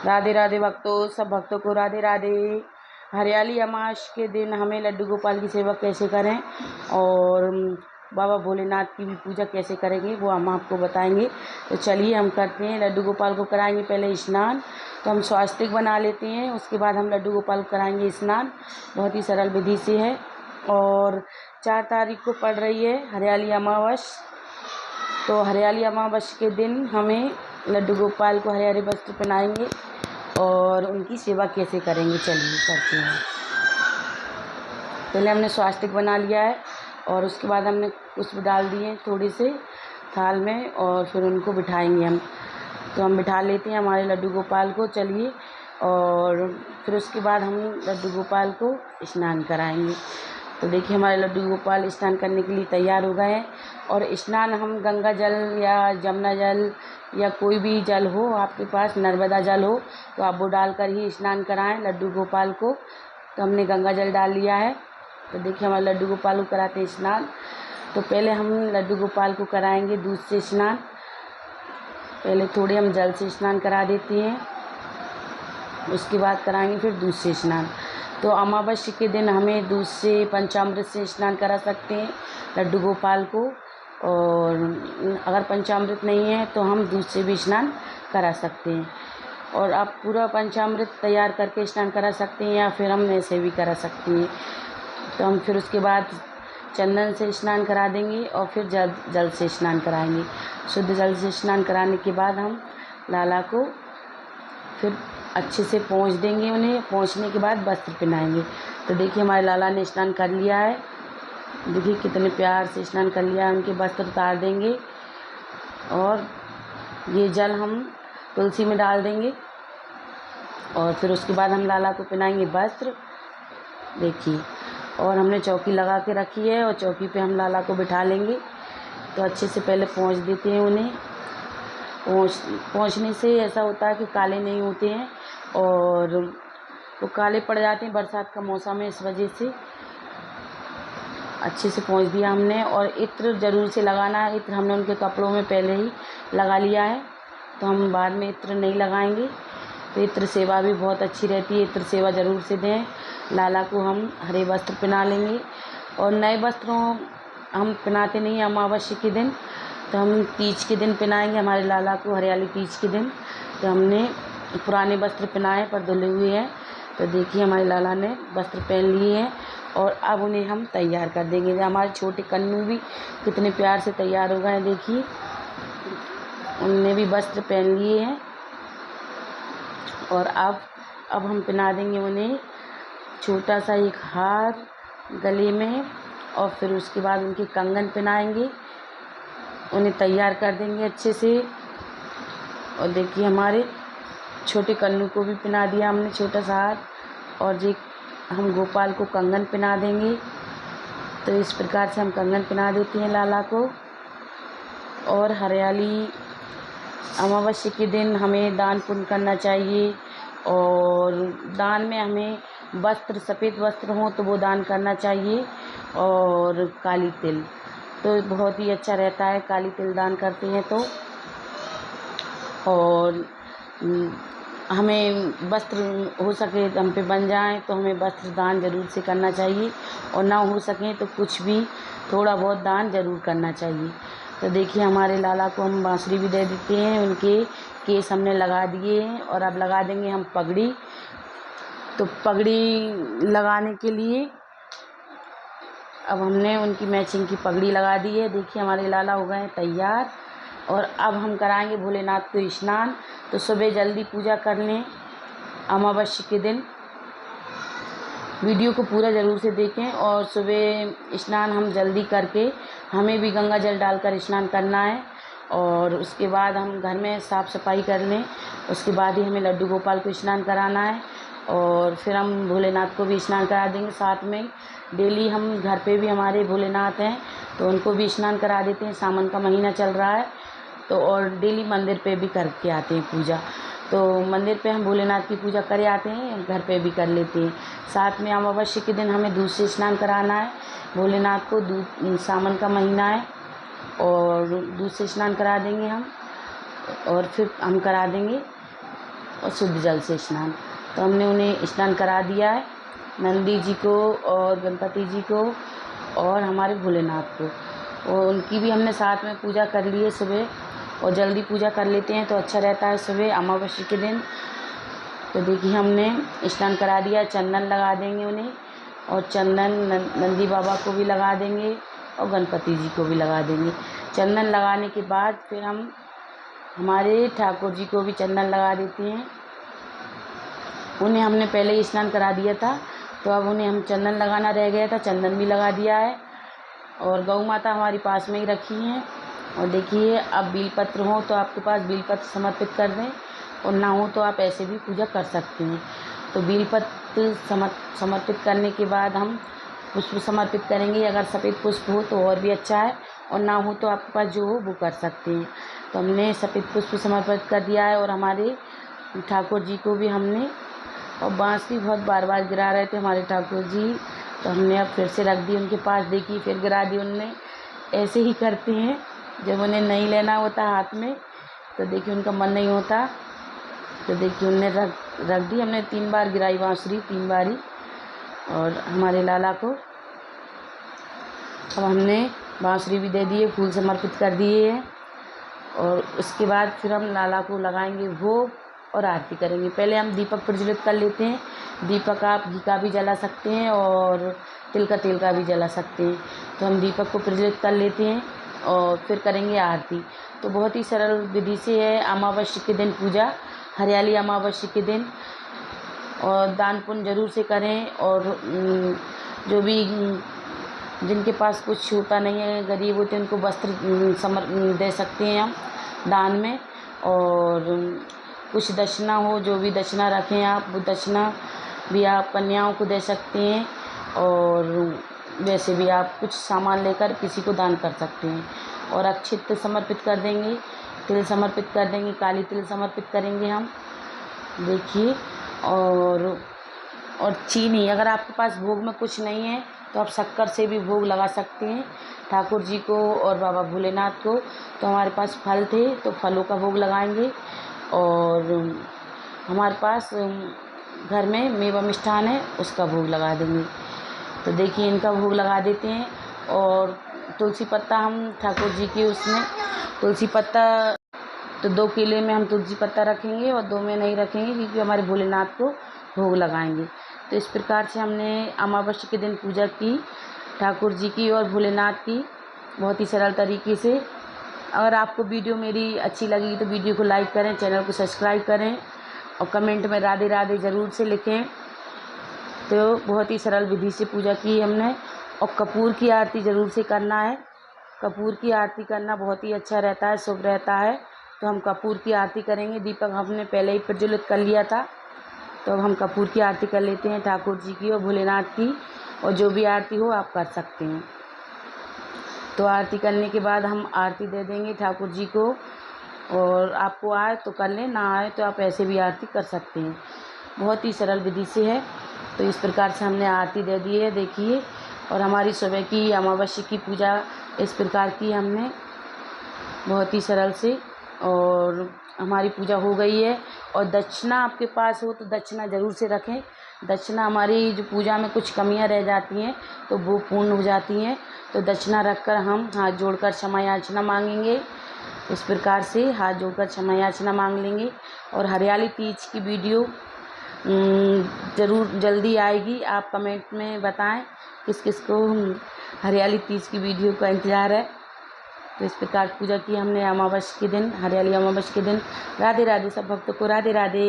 राधे राधे भक्तों, सब भक्तों को राधे राधे। हरियाली अमावस के दिन हमें लड्डू गोपाल की सेवा कैसे करें और बाबा भोलेनाथ की भी पूजा कैसे करेंगे वो हम आपको बताएंगे। तो चलिए हम करते हैं। लड्डू गोपाल को कराएंगे पहले स्नान। तो हम स्वास्तिक बना लेते हैं, उसके बाद हम लड्डू गोपाल को कराएंगे स्नान। बहुत ही सरल विधि से है। और 4 तारीख को पड़ रही है हरियाली अमावस। तो हरियाली अमावस के दिन हमें लड्डू गोपाल को हरे हरे वस्त्र पहनाएंगे और उनकी सेवा कैसे करेंगे चलिए करते हैं। पहले हमने स्वास्तिक बना लिया है और उसके बाद हमने पुष्प डाल दिए थोड़े से थाल में और फिर उनको बिठाएंगे हम। तो हम बिठा लेते हैं हमारे लड्डू गोपाल को चलिए। और फिर उसके बाद हम लड्डू गोपाल को स्नान कराएंगे। तो देखिए हमारे लड्डू गोपाल स्नान करने के लिए तैयार हो गए हैं। और स्नान हम गंगा जल या जमुना जल या कोई भी जल हो आपके पास, नर्मदा जल हो तो आप वो डालकर ही स्नान कराएं लड्डू गोपाल को। तो हमने गंगा जल डाल लिया है। तो देखिए हमारे लड्डू गोपाल को कराते हैं स्नान। तो पहले हम लड्डू गोपाल को कराएंगे दूध से स्नान। पहले थोड़े हम जल से स्नान करा देते हैं, उसके बाद कराएंगे फिर दूध से स्नान। तो अमावस्या के दिन हमें दूध से पंचामृत से स्नान करा सकते हैं लड्डू गोपाल को। और अगर पंचामृत नहीं है तो हम दूध से भी स्नान करा सकते हैं। और आप पूरा पंचामृत तैयार करके स्नान करा सकते हैं या फिर हम ऐसे भी करा सकते हैं। तो हम फिर उसके बाद चंदन से स्नान करा देंगे और फिर जल से स्नान कराएंगे। शुद्ध जल से स्नान कराने के बाद हम लाला को फिर अच्छे से पोंछ देंगे। उन्हें पोंछने के बाद वस्त्र पहनाएंगे। तो देखिए हमारे लाला ने स्नान कर लिया है। देखिए कितने प्यार से स्नान कर लिया है। उनके वस्त्र उतार देंगे और ये जल हम तुलसी में डाल देंगे। और फिर उसके बाद हम लाला को पहनाएंगे वस्त्र। देखिए और हमने चौकी लगा के रखी है और चौकी पे हम लाला को बिठा लेंगे। तो अच्छे से पहले पोंछ देते हैं उन्हें। पोंछने से ऐसा होता है कि काले नहीं होते हैं और वो काले पड़ जाते हैं, बरसात का मौसम है इस वजह से। अच्छे से पोंछ दिया हमने। और इत्र ज़रूर से लगाना है। इत्र हमने उनके कपड़ों में पहले ही लगा लिया है, तो हम बाद में इत्र नहीं लगाएंगे। तो इत्र सेवा भी बहुत अच्छी रहती है, इत्र सेवा ज़रूर से दें। लाला को हम हरे वस्त्र पहना लेंगे और नए वस्त्रों हम पहनाते नहीं अमावस्या के दिन। तो हम तीज के दिन पहनाएंगे हमारे लाला को, हरियाली तीज के दिन। तो हमने पुराने वस्त्र पहनाए पर धुले हुए हैं। तो देखिए हमारे लाला ने वस्त्र पहन लिए हैं और अब उन्हें हम तैयार कर देंगे। हमारे छोटे कन्नू भी कितने प्यार से तैयार हो गए हैं। देखिए उनने भी वस्त्र पहन लिए हैं। और अब हम पहना देंगे उन्हें छोटा सा एक हार गले में और फिर उसके बाद उनके कंगन पहनाएंगे, उन्हें तैयार कर देंगे अच्छे से। और देखिए हमारे छोटे कन्नू को भी पहना दिया हमने छोटा सा हार। और जी हम गोपाल को कंगन पहना देंगे। तो इस प्रकार से हम कंगन पहना देते हैं लाला को। और हरियाली अमावस्या के दिन हमें दान पुण्य करना चाहिए। और दान में हमें वस्त्र, सफ़ेद वस्त्र हों तो वो दान करना चाहिए। और काली तिल तो बहुत ही अच्छा रहता है, काली तिल दान करते हैं तो। और हमें वस्त्र हो सके हम पे बन जाएं तो हमें वस्त्र दान ज़रूर से करना चाहिए। और ना हो सकें तो कुछ भी थोड़ा बहुत दान ज़रूर करना चाहिए। तो देखिए हमारे लाला को हम बांसुरी भी दे देते हैं। उनके केस हमने लगा दिए हैं और अब लगा देंगे हम पगड़ी। तो पगड़ी लगाने के लिए अब हमने उनकी मैचिंग की पगड़ी लगा दी है। देखिए हमारे लाला हो गए हैं तैयार। और अब हम कराएंगे भोलेनाथ को स्नान। तो सुबह जल्दी पूजा कर लें अमावस्या के दिन। वीडियो को पूरा ज़रूर से देखें। और सुबह स्नान हम जल्दी करके हमें भी गंगा जल डालकर स्नान करना है। और उसके बाद हम घर में साफ़ सफाई कर लें, उसके बाद ही हमें लड्डू गोपाल को स्नान कराना है। और फिर हम भोलेनाथ को भी स्नान करा देंगे साथ में। डेली हम घर पे भी हमारे भोलेनाथ हैं तो उनको भी स्नान करा देते हैं। सावन का महीना चल रहा है तो और डेली मंदिर पे भी करके आते हैं पूजा। तो मंदिर पे हम भोलेनाथ की पूजा करे आते हैं, घर पे भी कर लेते हैं। साथ में अमावस्या के दिन हमें दूध से स्नान कराना है भोलेनाथ को। दूध, सावन का महीना है और दूध से स्नान करा देंगे हम। और फिर हम करा देंगे और शुद्ध जल से स्नान। तो हमने उन्हें स्नान करा दिया है, नंदी जी को और गणपति जी को और हमारे भोलेनाथ को, और उनकी भी हमने साथ में पूजा कर ली है सुबह। और जल्दी पूजा कर लेते हैं तो अच्छा रहता है सुबह अमावस्या के दिन। तो देखिए हमने स्नान करा दिया, चंदन लगा देंगे उन्हें, और चंदन नंदी बाबा को भी लगा देंगे और गणपति जी को भी लगा देंगे। चंदन लगाने के बाद फिर हम हमारे ठाकुर जी को भी चंदन लगा देते हैं। उन्हें हमने पहले ही स्नान करा दिया था, तो अब उन्हें हम चंदन लगाना रह गया था, चंदन भी लगा दिया है। और गौ माता हमारी पास में ही रखी हैं। और देखिए अब बेलपत्र हो तो आपके पास बेलपत्र समर्पित कर दें, और ना हो तो आप ऐसे भी पूजा कर सकते हैं। तो बेलपत्र समर्पित करने के बाद हम पुष्प समर्पित करेंगे। अगर सफ़ेद पुष्प हो तो और भी अच्छा है, और ना हो तो आपके पास जो हो वो कर सकते हैं। तो हमने सफ़ेद पुष्प समर्पित कर दिया है, और हमारे ठाकुर जी को भी हमने, और बांसुरी बहुत बार बार गिरा रहे थे हमारे ठाकुर जी, तो हमने अब फिर से रख दी उनके पास। देखिए फिर गिरा दी उनने, ऐसे ही करते हैं जब उन्हें नहीं लेना होता हाथ में, तो देखिए उनका मन नहीं होता। तो देखिए उनने रख दी, हमने 3 बार गिराई बांसुरी, 3 बारी, और हमारे लाला को अब हमने बांसुरी भी दे दिए, फूल समर्पित कर दिए हैं। और उसके बाद फिर हम लाला को लगाएंगे भोग और आरती करेंगे। पहले हम दीपक प्रज्वलित कर लेते हैं। दीपक आप घी का भी जला सकते हैं और तिल का तेल का भी जला सकते हैं। तो हम दीपक को प्रज्वलित कर लेते हैं और फिर करेंगे आरती। तो बहुत ही सरल विधि से है अमावस्या के दिन पूजा, हरियाली अमावस्या के दिन। और दान पुण्य जरूर से करें, और जो भी जिनके पास कुछ होता नहीं है, गरीब होते हैं, उनको वस्त्र दे सकते हैं हम दान में। और कुछ दक्षिणा हो, जो भी दक्षिणा रखें आप, वो दक्षिणा भी आप कन्याओं को दे सकते हैं। और वैसे भी आप कुछ सामान लेकर किसी को दान कर सकते हैं। और अक्षित समर्पित कर देंगे, तिल समर्पित कर देंगे, काली तिल समर्पित करेंगे हम, देखिए। और चीनी, अगर आपके पास भोग में कुछ नहीं है तो आप शक्कर से भी भोग लगा सकते हैं ठाकुर जी को और बाबा भोलेनाथ को। तो हमारे पास फल थे तो फलों का भोग लगाएंगे, और हमारे पास घर में मेवा मिष्ठान है उसका भोग लगा देंगे। तो देखिए इनका भोग लगा देते हैं। और तुलसी पत्ता हम ठाकुर जी की, उसमें तुलसी पत्ता तो 2 केले में हम तुलसी पत्ता रखेंगे और 2 में नहीं रखेंगे, क्योंकि हमारे भोलेनाथ को भोग लगाएंगे। तो इस प्रकार से हमने अमावस्या के दिन पूजा की ठाकुर जी की और भोलेनाथ की, बहुत ही सरल तरीके से। अगर आपको वीडियो मेरी अच्छी लगी तो वीडियो को लाइक करें, चैनल को सब्सक्राइब करें, और कमेंट में राधे राधे ज़रूर से लिखें। तो बहुत ही सरल विधि से पूजा की हमने। और कपूर की आरती ज़रूर से करना है, कपूर की आरती करना बहुत ही अच्छा रहता है, शुभ रहता है। तो हम कपूर की आरती करेंगे। दीपक हमने पहले ही प्रज्वलित कर लिया था, तो अब हम कपूर की आरती कर लेते हैं ठाकुर जी की और भोलेनाथ की। और जो भी आरती हो आप कर सकते हैं। तो आरती करने के बाद हम आरती दे देंगे ठाकुर जी को, और आपको आए तो कर लें, ना आए तो आप ऐसे भी आरती कर सकते हैं। बहुत ही सरल विधि से है। तो इस प्रकार से हमने आरती दे दी है, देखिए। और हमारी सुबह की अमावस्या की पूजा इस प्रकार की हमने, बहुत ही सरल से, और हमारी पूजा हो गई है। और दक्षिणा आपके पास हो तो दक्षिणा ज़रूर से रखें। दक्षिणा हमारी जो पूजा में कुछ कमियां रह जाती हैं तो वो पूर्ण हो जाती हैं। तो दक्षिणा रखकर हम हाथ जोड़कर क्षमा याचना मांगेंगे। इस प्रकार से हाथ जोड़कर क्षमा याचना मांग लेंगे। और हरियाली तीज की वीडियो ज़रूर जल्दी आएगी। आप कमेंट में बताएं किस किस को हरियाली तीज की वीडियो का इंतज़ार है। तो इस प्रकार पूजा की हमने अमावस्या के दिन, हरियाली अमावस्या के दिन। राधे राधे सब भक्तों को, राधे राधे।